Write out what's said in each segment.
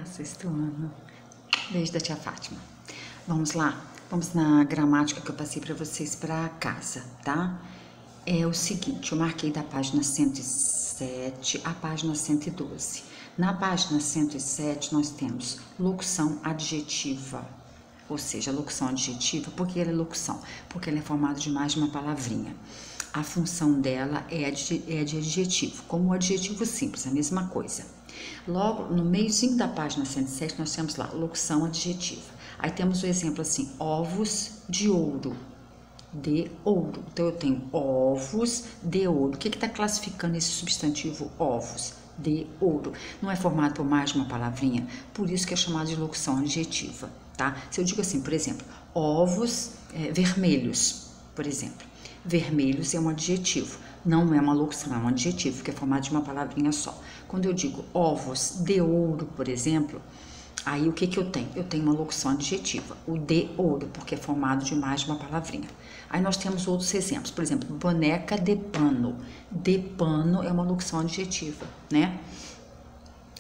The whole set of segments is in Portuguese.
sexto ano. Beijo da tia Fátima. Vamos lá? Vamos na gramática que eu passei para vocês para casa, tá? É o seguinte, eu marquei da página 107 à página 112. Na página 107 nós temos locução adjetiva, ou seja, locução adjetiva. Por que ela é locução? Porque ela é formada de mais de uma palavrinha. A função dela é de adjetivo, como o adjetivo simples, a mesma coisa. Logo, no meiozinho da página 107, nós temos lá, locução adjetiva. Aí temos o exemplo assim, ovos de ouro. De ouro. Então, eu tenho ovos de ouro. O que está classificando esse substantivo ovos? De ouro. Não é formado por mais de uma palavrinha, por isso que é chamado de locução adjetiva, tá? Se eu digo assim, por exemplo, ovos vermelhos, por exemplo. Vermelhos é um adjetivo, não é uma locução, é um adjetivo, que é formado de uma palavrinha só. Quando eu digo ovos de ouro, por exemplo, aí o que eu tenho? Eu tenho uma locução adjetiva, o de ouro, porque é formado de mais de uma palavrinha. Aí nós temos outros exemplos, por exemplo, boneca de pano. De pano é uma locução adjetiva, né?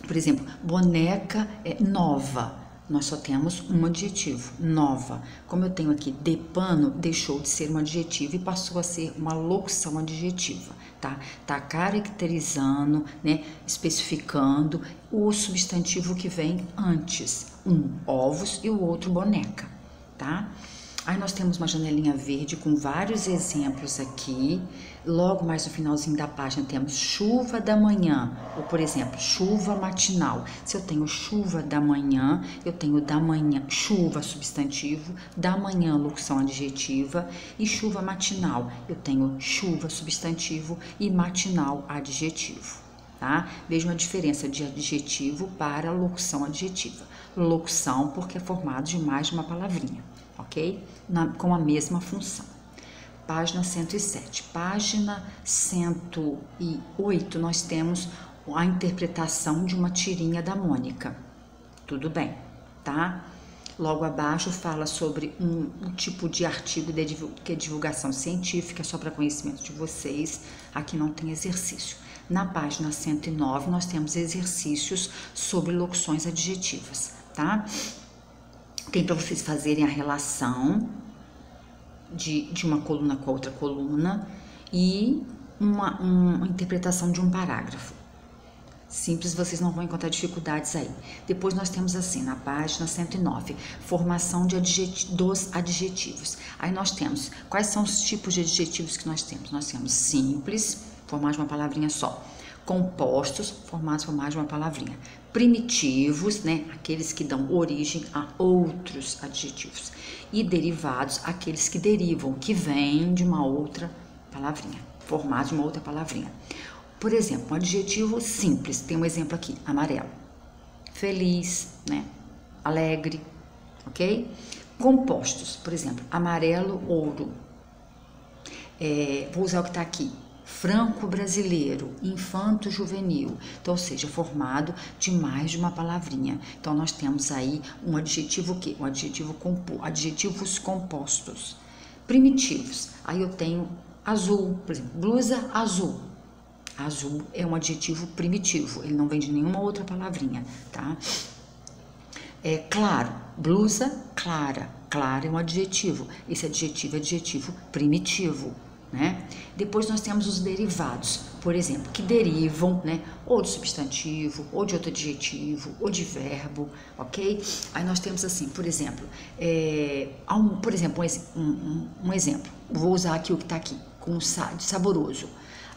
Por exemplo, boneca nova. Nós só temos um adjetivo, nova. Como eu tenho aqui de pano, deixou de ser um adjetivo e passou a ser uma locução adjetiva, tá? Tá caracterizando, né, especificando o substantivo que vem antes. Um, ovos, e o outro, boneca, tá? Aí nós temos uma janelinha verde com vários exemplos aqui. Logo mais no finalzinho da página temos chuva da manhã, ou por exemplo, chuva matinal. Se eu tenho chuva da manhã, eu tenho da manhã, chuva substantivo, da manhã locução adjetiva, e chuva matinal, eu tenho chuva substantivo e matinal adjetivo, tá? Vejam a diferença de adjetivo para locução adjetiva. Locução porque é formado de mais de uma palavrinha, ok? Com a mesma função. Página 107. Página 108, nós temos a interpretação de uma tirinha da Mônica. Tudo bem, tá? Logo abaixo fala sobre um tipo de artigo que é divulgação científica, só para conhecimento de vocês. Aqui não tem exercício. Na página 109, nós temos exercícios sobre locuções adjetivas, tá? Tem para vocês fazerem a relação de uma coluna com a outra coluna e uma interpretação de um parágrafo. Simples, vocês não vão encontrar dificuldades aí. Depois nós temos assim, na página 109, formação dos adjetivos. Aí nós temos, quais são os tipos de adjetivos que nós temos? Nós temos simples, formados de uma palavrinha só. Compostos, formados por mais de uma palavrinha. Primitivos, né, aqueles que dão origem a outros adjetivos. E derivados, aqueles que derivam, que vêm de uma outra palavrinha, formados de uma outra palavrinha. Por exemplo, um adjetivo simples, tem um exemplo aqui, amarelo. Feliz, né, alegre, ok? Compostos, por exemplo, amarelo, ouro. Vou usar o que está aqui. Franco-brasileiro, infanto-juvenil, então, ou seja, formado de mais de uma palavrinha. Então, nós temos aí um adjetivo o quê? Um adjetivo adjetivos compostos. Primitivos, aí eu tenho azul, por exemplo, blusa azul. Azul é um adjetivo primitivo, ele não vem de nenhuma outra palavrinha, tá? Claro, blusa clara. Clara é um adjetivo, esse adjetivo é adjetivo primitivo, né? Depois nós temos os derivados, por exemplo, que derivam, né, ou de substantivo, ou de outro adjetivo, ou de verbo, ok? Aí nós temos assim, por exemplo, um exemplo, vou usar aqui o que está aqui, com saboroso.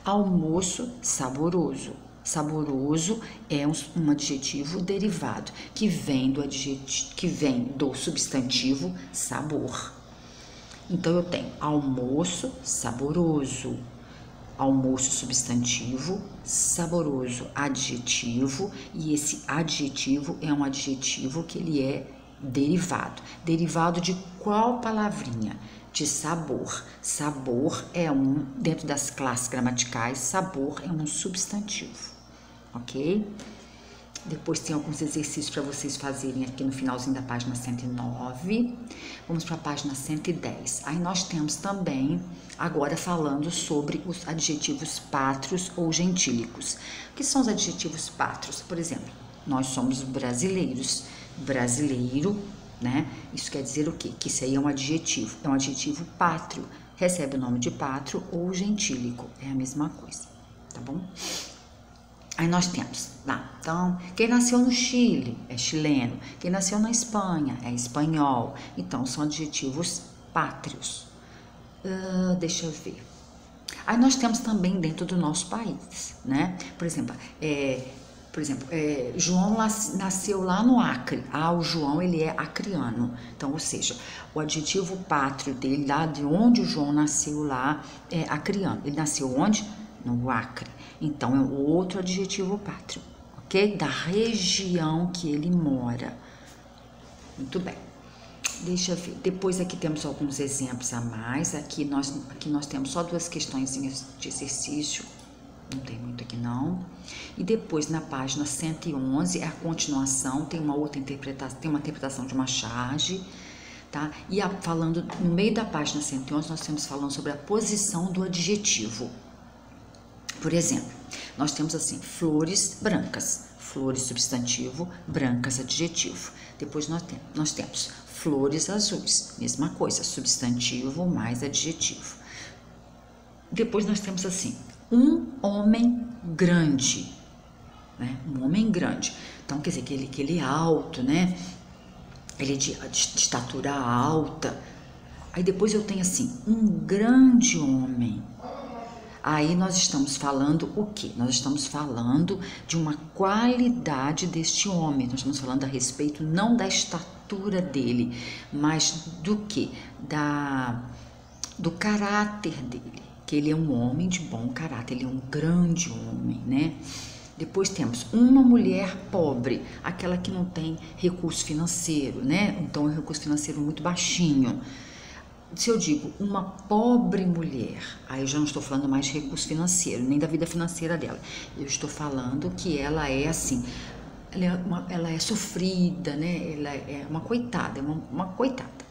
Almoço saboroso. Saboroso é um adjetivo derivado que vem do substantivo sabor. Então, eu tenho almoço saboroso, almoço substantivo, saboroso adjetivo, e esse adjetivo é um adjetivo que ele é derivado. Derivado de qual palavrinha? De sabor. Sabor é dentro das classes gramaticais, sabor é um substantivo, ok? Depois tem alguns exercícios para vocês fazerem aqui no finalzinho da página 109. Vamos para a página 110. Aí nós temos também, agora falando sobre os adjetivos pátrios ou gentílicos. O que são os adjetivos pátrios? Por exemplo, Nós somos brasileiros. Brasileiro, né? Isso quer dizer o quê? Que isso aí é um adjetivo pátrio. Recebe o nome de pátrio ou gentílico. É a mesma coisa, tá bom? Aí nós temos lá, então, quem nasceu no Chile é chileno, quem nasceu na Espanha é espanhol. Então, são adjetivos pátrios. Deixa eu ver. Aí nós temos também dentro do nosso país, né? Por exemplo, João nasceu lá no Acre. O João, ele é acriano. Então, ou seja, o adjetivo pátrio dele, lá de onde o João nasceu lá, é acriano. Ele nasceu onde? No Acre. Então, é o outro adjetivo pátrio, ok? Da região que ele mora. Muito bem. Deixa eu ver. Depois aqui temos alguns exemplos a mais. Aqui nós temos só 2 questõezinhas de exercício. Não tem muito aqui não. E depois na página 111 é a continuação, tem uma outra interpretação, tem uma interpretação de uma charge, tá? E falando no meio da página 111 nós temos falando sobre a posição do adjetivo. Por exemplo, nós temos assim, flores brancas, flores substantivo, brancas adjetivo. Depois nós temos flores azuis, mesma coisa, substantivo mais adjetivo. Depois nós temos assim, um homem grande, né? Um homem grande. Então, quer dizer que ele é alto, né? Ele é de estatura alta. Aí depois eu tenho assim, um grande homem. Aí nós estamos falando o quê? Nós estamos falando de uma qualidade deste homem. Nós estamos falando a respeito não da estatura dele, mas do quê? Do caráter dele. Que ele é um homem de bom caráter, ele é um grande homem, né? Depois temos uma mulher pobre, aquela que não tem recurso financeiro, né? Então é um recurso financeiro muito baixinho. Se eu digo uma pobre mulher, aí eu já não estou falando mais de recurso financeiro, nem da vida financeira dela. Eu estou falando que ela é assim, ela é sofrida, né? Ela é uma coitada, uma coitada.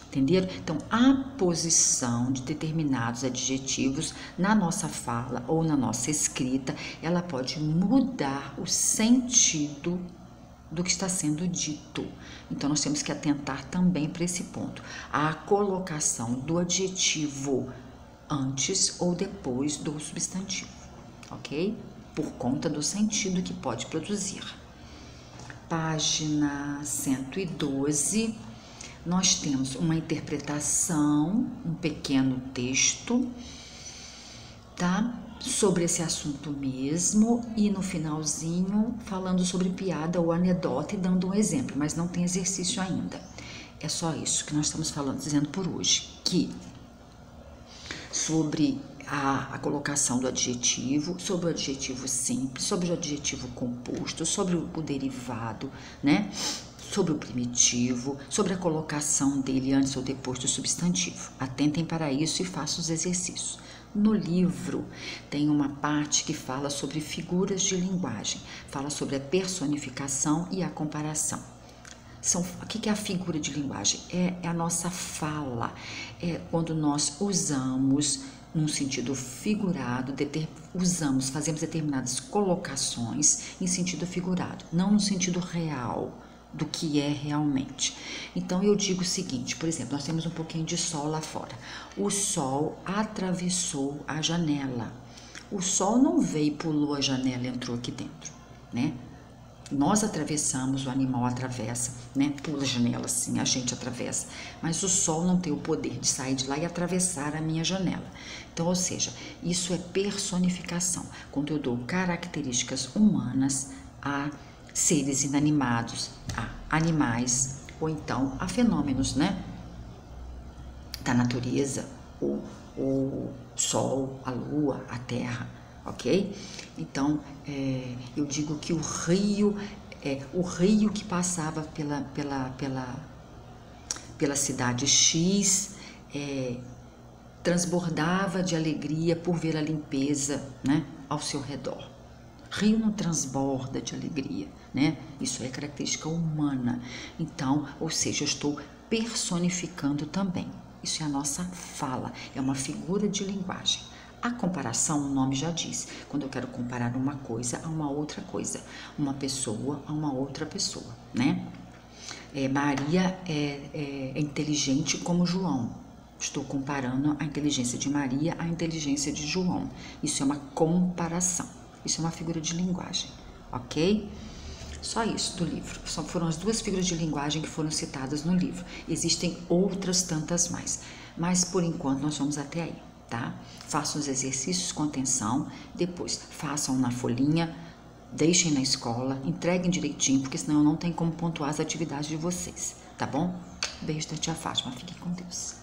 Entenderam? Então, a posição de determinados adjetivos na nossa fala ou na nossa escrita, ela pode mudar o sentido do que está sendo dito. Então, nós temos que atentar também para esse ponto. A colocação do adjetivo antes ou depois do substantivo, ok? Por conta do sentido que pode produzir. Página 112. Nós temos uma interpretação, um pequeno texto, tá? Sobre esse assunto mesmo, e no finalzinho falando sobre piada ou anedota e dando um exemplo, mas não tem exercício ainda. É só isso que nós estamos dizendo por hoje, que sobre a colocação do adjetivo, sobre o adjetivo simples, sobre o adjetivo composto, sobre o derivado, né? Sobre o primitivo, sobre a colocação dele antes ou depois do substantivo. Atentem para isso e façam os exercícios. No livro tem uma parte que fala sobre figuras de linguagem, fala sobre a personificação e a comparação. O que é a figura de linguagem? É a nossa fala, é quando nós usamos num sentido figurado, fazemos determinadas colocações em sentido figurado, não no sentido real do que é realmente. Então eu digo o seguinte, por exemplo, nós temos um pouquinho de sol lá fora. O sol atravessou a janela. O sol não veio, pulou a janela e entrou aqui dentro, né? Nós atravessamos, o animal atravessa, né? Pula a janela assim, a gente atravessa. Mas o sol não tem o poder de sair de lá e atravessar a minha janela. Então, ou seja, isso é personificação. Quando eu dou características humanas a seres inanimados, a animais, ou então a fenômenos, né? Da natureza, o sol, a lua, a terra, ok? Então, eu digo que o rio que passava pela cidade X, transbordava de alegria por ver a limpeza, né, ao seu redor. Rio não transborda de alegria, né? Isso é característica humana. Então, ou seja, eu estou personificando também. Isso é a nossa fala, é uma figura de linguagem. A comparação, o nome já diz, quando eu quero comparar uma coisa a uma outra coisa, uma pessoa a uma outra pessoa, né? Maria é inteligente como João. Estou comparando a inteligência de Maria à inteligência de João. Isso é uma comparação, isso é uma figura de linguagem, ok? Só isso do livro, foram as duas figuras de linguagem que foram citadas no livro. Existem outras tantas mais, mas por enquanto nós vamos até aí, tá? Façam os exercícios com atenção, depois façam na folhinha, deixem na escola, entreguem direitinho, porque senão não tem como pontuar as atividades de vocês, tá bom? Beijo da tia Fátima, fiquem com Deus.